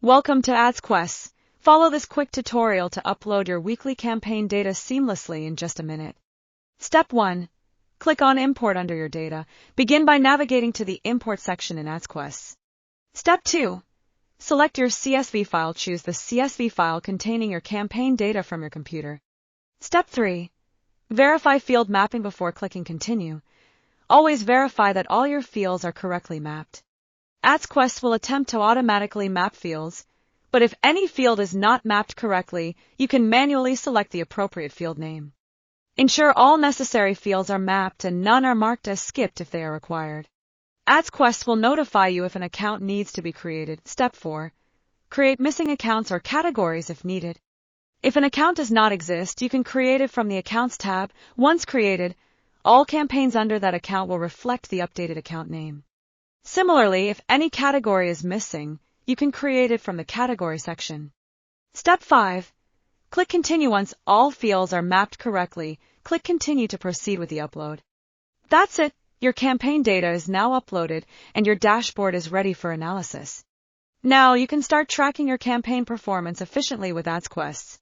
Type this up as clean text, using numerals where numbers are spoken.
Welcome to AdsQuests. Follow this quick tutorial to upload your weekly campaign data seamlessly in just a minute. Step 1. Click on Import under your data. Begin by navigating to the Import section in AdsQuests. Step 2. Select your CSV file. Choose the CSV file containing your campaign data from your computer. Step 3. Verify field mapping before clicking Continue. Always verify that all your fields are correctly mapped. AdsQuests will attempt to automatically map fields, but if any field is not mapped correctly, you can manually select the appropriate field name. Ensure all necessary fields are mapped and none are marked as skipped if they are required. AdsQuests will notify you if an account needs to be created. Step 4. Create missing accounts or categories if needed. If an account does not exist, you can create it from the Accounts tab. Once created, all campaigns under that account will reflect the updated account name. Similarly, if any category is missing, you can create it from the Category section. Step 5. Click Continue once all fields are mapped correctly. Click Continue to proceed with the upload. That's it. Your campaign data is now uploaded and your dashboard is ready for analysis. Now you can start tracking your campaign performance efficiently with AdsQuests.